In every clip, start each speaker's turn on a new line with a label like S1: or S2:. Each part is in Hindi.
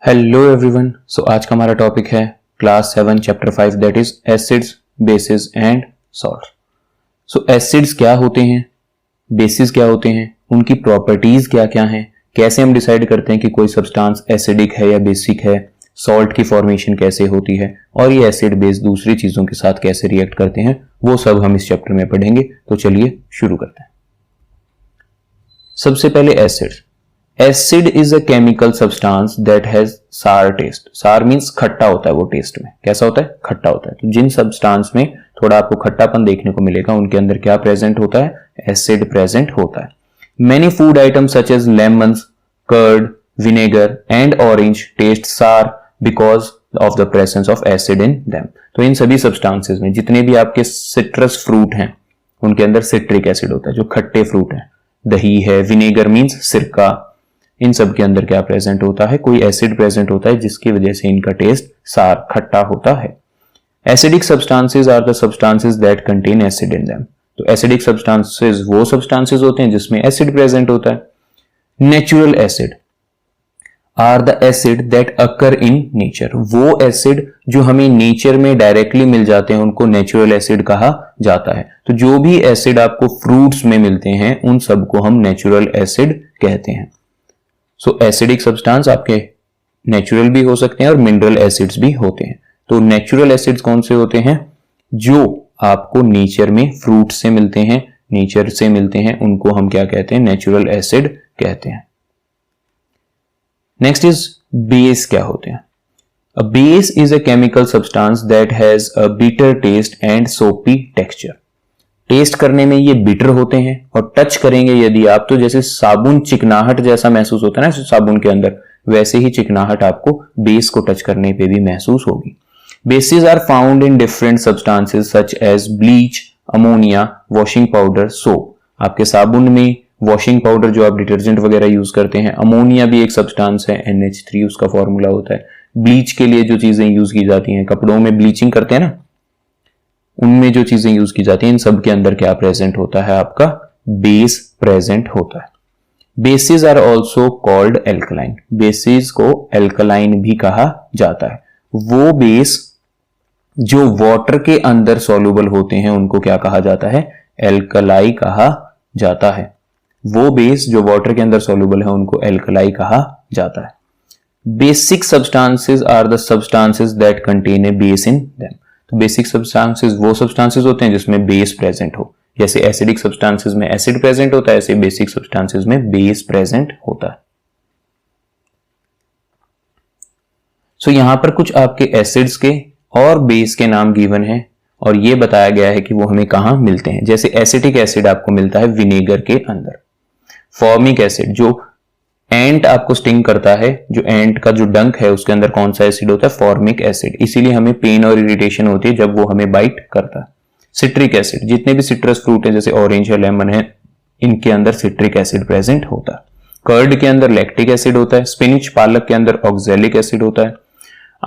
S1: Hello everyone. सो आज का हमारा टॉपिक है class 7 chapter 5 that is acids, basis and salt. So acids क्या होते हैं, बेसिस क्या होते हैं, उनकी प्रॉपर्टीज क्या क्या हैं, कैसे हम डिसाइड करते हैं कि कोई सब्सटेंस एसिडिक है या बेसिक है, सॉल्ट की फॉर्मेशन कैसे होती है और ये एसिड बेस दूसरी चीजों के साथ कैसे रिएक्ट करते हैं, वो सब हम इस चैप्टर में पढ़ेंगे। तो चलिए शुरू करते हैं। सबसे पहले acids. Acid is a chemical substance that has सार टेस्ट। सार मींस खट्टा होता है, वो टेस्ट में कैसा होता है, खट्टा होता है। तो जिन सब्सटेंस में थोड़ा आपको खट्टापन देखने को मिलेगा उनके अंदर क्या प्रेजेंट होता है, एसिड प्रेजेंट होता है। Many food items such as lemons, curd, vinegar and orange taste sour because of the presence of acid in them. तो इन सभी सब्सटेंसेस में जितने भी आपके सिट्रस फ्रूट हैं उनके अंदर सिट्रिक एसिड होता है, जो खट्टे फ्रूट हैं। दही है, विनेगर मींस सिरका, इन सब के अंदर क्या प्रेजेंट होता है, कोई एसिड प्रेजेंट होता है जिसकी वजह से इनका टेस्ट सार खट्टा होता है। Acidic substances are the substances that contain acid in them. तो एसिडिक सब्सटेंसेस वो सब्सटेंसेस होते हैं जिसमें एसिड प्रेजेंट होता है। Natural acid are the acid that occur in nature. वो एसिड जो हमें नेचर में डायरेक्टली मिल जाते हैं उनको नेचुरल एसिड कहा जाता है। तो जो भी एसिड आपको फ्रूट्स में मिलते हैं उन सबको हम नेचुरल एसिड कहते हैं। सो एसिडिक सब्सटेंस आपके नेचुरल भी हो सकते हैं और मिनरल एसिड्स भी होते हैं। तो नेचुरल एसिड्स कौन से होते हैं, जो आपको नेचर में फ्रूट से मिलते हैं, नेचर से मिलते हैं, उनको हम क्या कहते हैं, नेचुरल एसिड कहते हैं। Next is base. क्या होते हैं? A base is a chemical substance that has a bitter taste and सोपी टेक्सचर। टेस्ट करने में ये बिटर होते हैं और टच करेंगे यदि आप तो जैसे साबुन चिकनाहट जैसा महसूस होता है ना साबुन के अंदर, वैसे ही चिकनाहट आपको बेस को टच करने पे भी महसूस होगी। Bases are found in different substances such as bleach, ammonia, washing powder, soap. आपके साबुन में वॉशिंग पाउडर जो आप डिटर्जेंट वगैरह यूज करते हैं, अमोनिया भी एक सब्सटेंस है, NH3 उसका फॉर्मूला होता है। ब्लीच के लिए जो चीजें यूज की जाती हैं, कपड़ों में ब्लीचिंग करते हैं ना, उनमें जो चीजें यूज की जाती हैं, इन सब के अंदर क्या प्रेजेंट होता है, आपका बेस प्रेजेंट होता है। Bases are also called alkaline. Bases को एल्कलाइन भी कहा जाता है। वो बेस जो वाटर के अंदर सॉल्युबल होते हैं उनको क्या कहा जाता है, एल्कलाई कहा जाता है। वो बेस जो वाटर के अंदर सॉल्युबल है उनको एल्कलाई कहा जाता है। Basic substances are the substances that contain a base in them. तो बेसिक सब्सटेंसेस वो सब्सटेंसेस होते हैं जिसमें बेस प्रेजेंट हो। जैसे एसिडिक सब्सटेंसेस में एसिड प्रेजेंट होता है, ऐसे बेसिक सब्सटेंसेस में बेस प्रेजेंट होता है। सो यहां पर कुछ आपके एसिड्स के और बेस के नाम गिवन है और ये बताया गया है कि वो हमें कहां मिलते हैं। जैसे एसिटिक एसिड आपको मिलता है विनेगर के अंदर। फॉर्मिक एसिड, जो एंट आपको स्टिंग करता है, जो एंट का जो डंक है उसके अंदर कौन सा एसिड होता है, फॉर्मिक एसिड। इसीलिए हमें पेन और इरिटेशन होती है जब वो हमें बाइट करता है। सिट्रिक एसिड, जितने भी सिट्रस फ्रूट है जैसे ऑरेंज है, लेमन है, इनके अंदर सिट्रिक एसिड प्रेजेंट होता है। कर्ड के अंदर लैक्टिक एसिड होता है। स्पिनिच, पालक के अंदर ऑक्सैलिक एसिड होता है।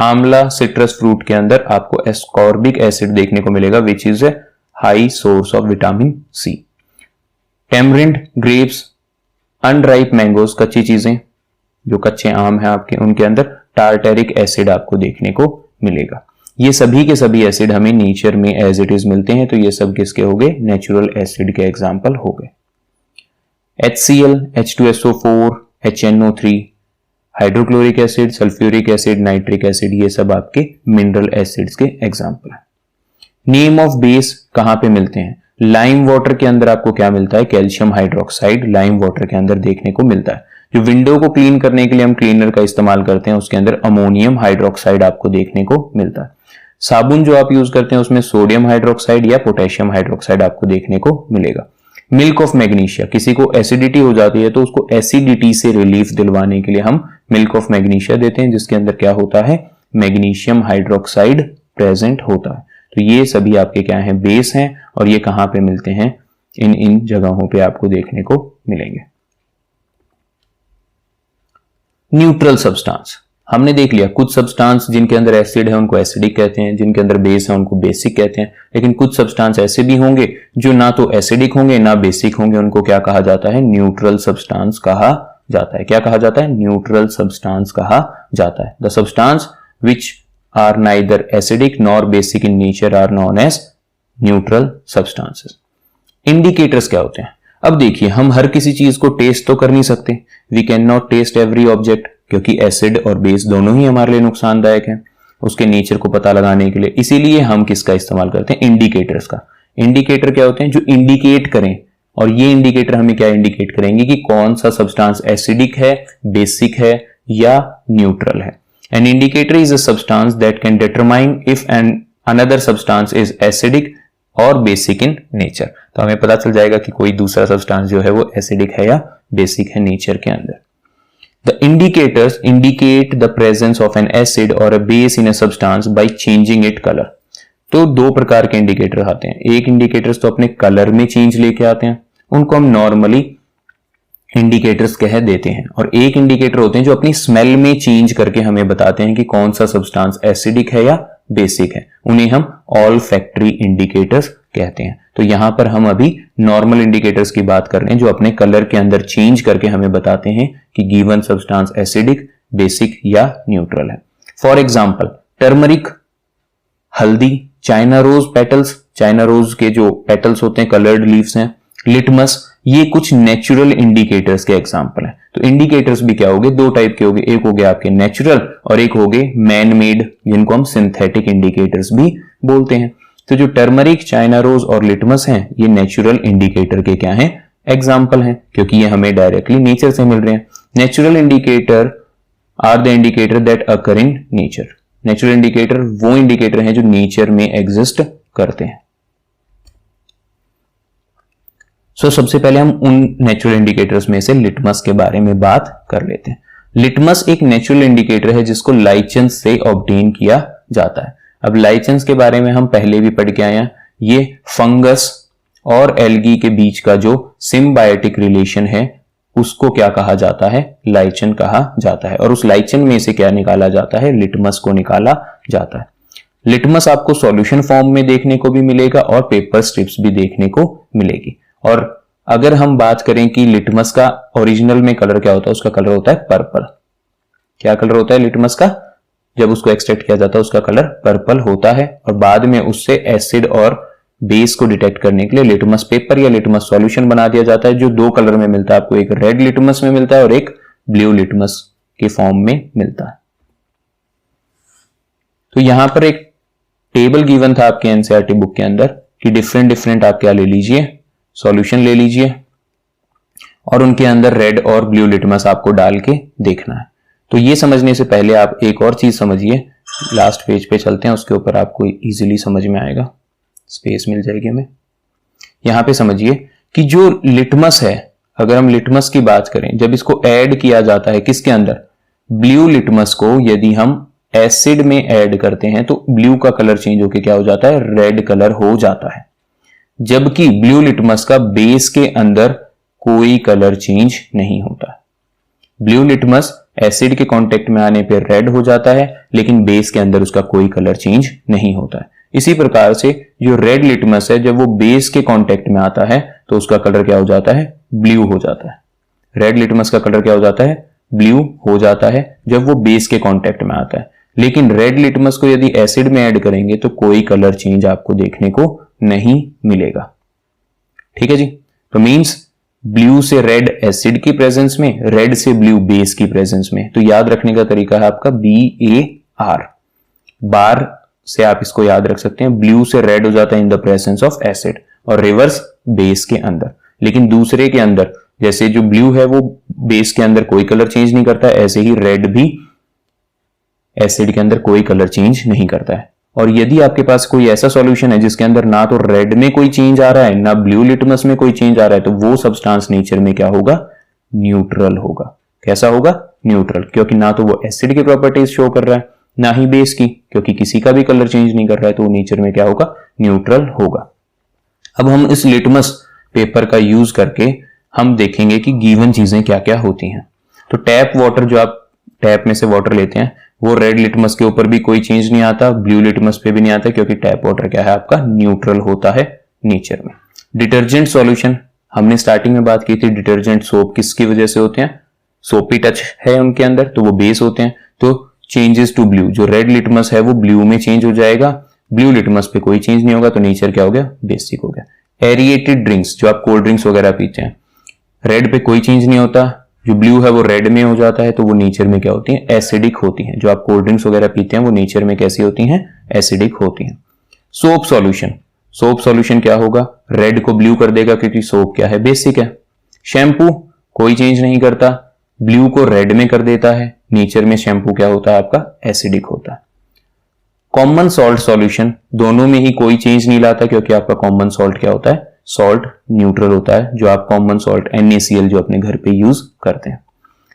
S1: आंवला सिट्रस फ्रूट के अंदर आपको एस्कॉर्बिक एसिड देखने को मिलेगा which is a high source of vitamin C. Tamarind, grapes, unripe mangoes, कच्ची चीजें, जो कच्चे आम हैं आपके, उनके अंदर टार्टेरिक एसिड आपको देखने को मिलेगा। ये सभी के सभी एसिड हमें नेचर में एज इट इज मिलते हैं। तो ये सब किसके हो गए, नेचुरल एसिड के एग्जाम्पल हो गए। HCl, H2SO4, HNO3, hydrochloric acid, sulphuric acid, nitric acid, ये सब आपके मिनरल एसिड्स के एग्जाम्पल है। नेम ऑफ बेस कहां पे मिलते हैं, लाइम वाटर के अंदर आपको क्या मिलता है, कैल्शियम हाइड्रोक्साइड लाइम वाटर के अंदर देखने को मिलता है। जो विंडो को क्लीन करने के लिए हम क्लीनर का इस्तेमाल करते हैं उसके अंदर अमोनियम हाइड्रोक्साइड आपको देखने को मिलता है। साबुन जो आप यूज करते हैं उसमें सोडियम हाइड्रोक्साइड या पोटेशियम हाइड्रोक्साइड आपको देखने को मिलेगा। मिल्क ऑफ मैग्नीशिया, किसी को एसिडिटी हो जाती है तो उसको एसिडिटी से रिलीफ दिलवाने के लिए हम मिल्क ऑफ मैग्नीशिया देते हैं, जिसके अंदर क्या होता है, मैग्नीशियम हाइड्रोक्साइड प्रेजेंट होता है। तो ये सभी आपके क्या हैं, बेस हैं और ये कहां पे मिलते हैं, इन जगहों पे आपको देखने को मिलेंगे। न्यूट्रल सब्सटेंस हमने देख लिया, कुछ सब्सटेंस जिनके अंदर एसिड है उनको एसिडिक कहते हैं, जिनके अंदर बेस है उनको बेसिक कहते हैं। लेकिन कुछ सब्सटेंस ऐसे भी होंगे जो ना तो एसिडिक होंगे ना बेसिक होंगे, उनको क्या कहा जाता है, न्यूट्रल सब्सटेंस कहा जाता है। क्या कहा जाता है? न्यूट्रल सब्सटेंस कहा जाता है। The substance which are neither acidic nor basic in nature are known as neutral substances. Indicators क्या होते हैं? अब देखिए, हम हर किसी चीज को टेस्ट तो कर नहीं सकते। We can not test every object, क्योंकि एसिड और बेस दोनों ही हमारे लिए नुकसानदायक है उसके नेचर को पता लगाने के लिए। इसीलिए हम किसका इस्तेमाल करते हैं? इंडिकेटर्स का। इंडिकेटर क्या होते हैं? जो इंडिकेट करें, और ये इंडिकेटर हमें क्या इंडिकेट करेंगे कि कौन सा सब्सटेंस एसिडिक है, बेसिक है या न्यूट्रल है। An indicator is a substance that can determine if an another substance is acidic और बेसिक इन नेचर। तो हमें पता चल जाएगा कि कोई दूसरा सब्सटेंस जो है वो एसिडिक है या बेसिक है नेचर के अंदर। The indicators indicate the presence of an acid or a base in a substance by changing it colour. तो दो प्रकार के इंडिकेटर आते हैं। एक इंडिकेटर्स तो अपने कलर में चेंज लेके आते हैं, उनको हम नॉर्मली इंडिकेटर्स कह देते हैं, और एक इंडिकेटर होते हैं जो अपनी स्मेल में चेंज करके हमें बताते हैं कि कौन सा सब्सटेंस एसिडिक है या बेसिक है। उन्हें हम ऑल फैक्टरी इंडिकेटर्स कहते हैं। तो यहां पर हम अभी नॉर्मल इंडिकेटर्स की बात कर रहे हैं जो अपने कलर के अंदर चेंज करके हमें बताते हैं कि गिवन सब्सटेंस एसिडिक, बेसिक या न्यूट्रल है। फॉर एग्जाम्पल, टर्मरिक, हल्दी, China rose petals, China rose के जो पेटल्स होते हैं, कलर्ड लीव्स हैं, लिटमस, ये कुछ नेचुरल इंडिकेटर्स के एग्जांपल हैं। तो इंडिकेटर्स भी क्या होंगे? दो टाइप के होंगे, एक हो गए आपके नेचुरल और एक हो गए मैन मेड, जिनको हम सिंथेटिक इंडिकेटर्स भी बोलते हैं। तो जो टर्मरिक, चाइना रोज और लिटमस हैं, ये नेचुरल इंडिकेटर के क्या हैं? एग्जाम्पल हैं, क्योंकि ये हमें डायरेक्टली नेचर से मिल रहे हैं। Natural indicator are the indicator that occur in nature. Natural indicator वो इंडिकेटर हैं जो नेचर में एग्जिस्ट करते हैं। सबसे पहले हम उन नेचुरल इंडिकेटर्स में से लिटमस के बारे में बात कर लेते हैं। लिटमस एक नेचुरल इंडिकेटर है जिसको लाइचेंस से ऑब्टेन किया जाता है। अब लाइचेंस के बारे में हम पहले भी पढ़ के आए हैं। ये फंगस और एल्गी के बीच का जो सिम्बायोटिक रिलेशन है उसको क्या कहा जाता है? लाइचेन कहा जाता है। और उस लाइचेन में से क्या निकाला जाता है? लिटमस को निकाला जाता है। लिटमस आपको सॉल्यूशन फॉर्म में देखने को भी मिलेगा और पेपर स्ट्रिप्स भी देखने को मिलेगी। और अगर हम बात करें कि लिटमस का ओरिजिनल में कलर क्या होता है, उसका कलर होता है पर्पल। क्या कलर होता है लिटमस का? जब उसको एक्सट्रैक्ट किया जाता है उसका कलर पर्पल होता है। और बाद में उससे एसिड और बेस को डिटेक्ट करने के लिए लिटमस पेपर या लिटमस सॉल्यूशन बना दिया जाता है, जो दो कलर में मिलता है आपको। एक रेड लिटमस में मिलता है और एक ब्लू लिटमस के फॉर्म में मिलता है। तो यहां पर एक टेबल गिवन था आपके एनसीईआरटी बुक के अंदर कि डिफरेंट आप क्या ले लीजिए, सॉल्यूशन ले लीजिए और उनके अंदर रेड और ब्लू लिटमस आपको डाल के देखना है। तो ये समझने से पहले आप एक और चीज समझिए। लास्ट पेज पे चलते हैं, उसके ऊपर आपको इजीली समझ में आएगा, स्पेस मिल जाएगी हमें। यहां पे समझिए कि जो लिटमस है, अगर हम लिटमस की बात करें, जब इसको ऐड किया जाता है किसके अंदर? ब्लू लिटमस को यदि हम एसिड में ऐड करते हैं तो ब्लू का कलर चेंज होकर क्या हो जाता है? रेड कलर हो जाता है। जबकि ब्लू लिटमस का बेस के अंदर कोई कलर चेंज नहीं होता। ब्लू लिटमस एसिड के कांटेक्ट में आने पर रेड हो जाता है, लेकिन बेस के अंदर उसका कोई कलर चेंज नहीं होता है। इसी प्रकार से जो रेड लिटमस है, जब वो बेस के कांटेक्ट में आता है तो उसका कलर क्या हो जाता है? ब्लू हो जाता है। रेड लिटमस का कलर क्या हो जाता है? ब्लू हो जाता है जब वो बेस के कांटेक्ट में आता है। लेकिन रेड लिटमस को यदि एसिड में ऐड करेंगे तो कोई कलर चेंज आपको देखने को नहीं मिलेगा। ठीक है जी। तो मींस ब्लू से रेड एसिड की प्रेजेंस में, रेड से ब्लू बेस की प्रेजेंस में। तो याद रखने का तरीका है आपका BAR, बार से आप इसको याद रख सकते हैं। ब्लू से रेड हो जाता है in the presence of acid और रिवर्स बेस के अंदर। लेकिन दूसरे के अंदर, जैसे जो ब्लू है वो बेस के अंदर कोई कलर चेंज नहीं करता, ऐसे ही रेड भी एसिड के अंदर कोई कलर चेंज नहीं करता है। और यदि आपके पास कोई ऐसा सॉल्यूशन है जिसके अंदर ना तो रेड में कोई चेंज आ रहा है ना ब्लू लिटमस में कोई चेंज आ रहा है, तो वो सब्सटेंस नेचर में क्या होगा? न्यूट्रल होगा। कैसा होगा? न्यूट्रल, क्योंकि ना तो वो एसिड की प्रॉपर्टीज शो कर रहा है ना ही बेस की, क्योंकि किसी का भी कलर चेंज नहीं कर रहा है, तो वो नेचर में क्या होगा? न्यूट्रल होगा। अब हम इस लिटमस पेपर का यूज करके हम देखेंगे कि गिवन चीजें क्या क्या होती हैं। तो टैप वाटर, जो आप टैप में से वाटर लेते हैं, वो रेड लिटमस के ऊपर भी कोई चेंज नहीं आता, ब्लू लिटमस पे भी नहीं आता, क्योंकि टैप वाटर क्या है आपका? न्यूट्रल होता है नेचर में। डिटर्जेंट सॉल्यूशन, हमने स्टार्टिंग में बात की थी, डिटर्जेंट सोप किसकी वजह से होते हैं? सोपी टच है उनके अंदर तो वो बेस होते हैं, तो चेंजेस टू ब्लू, जो रेड लिटमस है वो ब्लू में चेंज हो जाएगा, ब्लू लिटमस पे कोई चेंज नहीं होगा, तो नेचर क्या हो गया, बेसिक हो गया। एरिएटेड ड्रिंक्स, जो आप कोल्ड ड्रिंक्स वगैरह पीते हैं, रेड पे कोई चेंज नहीं होता, जो ब्लू है वो रेड में हो जाता है, तो वो नेचर में क्या होती है, एसिडिक होती हैं। जो आप कोल्ड ड्रिंक्स वगैरह पीते हैं वो नेचर में कैसी होती हैं, एसिडिक होती हैं। सोप सॉल्यूशन, सोप सॉल्यूशन क्या होगा, रेड को ब्लू कर देगा क्योंकि सोप क्या है, बेसिक है। शैम्पू कोई चेंज नहीं करता, ब्लू को रेड में कर देता है, नेचर में शैम्पू क्या होता है आपका, एसिडिक होता है। कॉमन सॉल्ट सॉल्यूशन, दोनों में ही कोई चेंज नहीं लाता क्योंकि आपका कॉमन सॉल्ट क्या होता है, सॉल्ट न्यूट्रल होता है, जो आप कॉमन सॉल्ट NaCl जो अपने घर पे यूज करते हैं।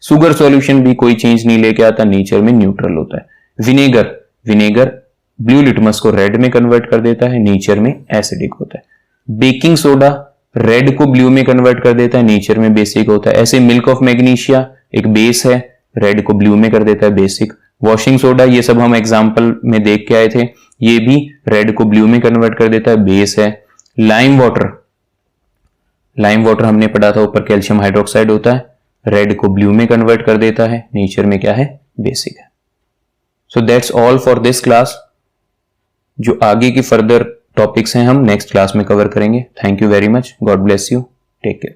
S1: शुगर सॉल्यूशन भी कोई चेंज नहीं लेके आता, नेचर में न्यूट्रल होता है। विनेगर, विनेगर ब्लू लिटमस को रेड में कन्वर्ट कर देता है, नेचर में एसिडिक होता है। बेकिंग सोडा रेड को ब्लू में कन्वर्ट कर देता है, नेचर में बेसिक होता है। ऐसे मिल्क ऑफ मैग्नीशिया एक बेस है, रेड को ब्लू में कर देता है, बेसिक। वॉशिंग सोडा, ये सब हम एग्जांपल में देख के आए थे, ये भी रेड को ब्लू में कन्वर्ट कर देता है, बेस है। लाइम वाटर, लाइम वाटर हमने पढ़ा था ऊपर, कैल्शियम हाइड्रोक्साइड होता है, रेड को ब्लू में कन्वर्ट कर देता है, नेचर में क्या है, बेसिक है। So that's all for this class. जो आगे की फर्दर टॉपिक्स हैं हम नेक्स्ट क्लास में कवर करेंगे। Thank you very much, God bless you, take care.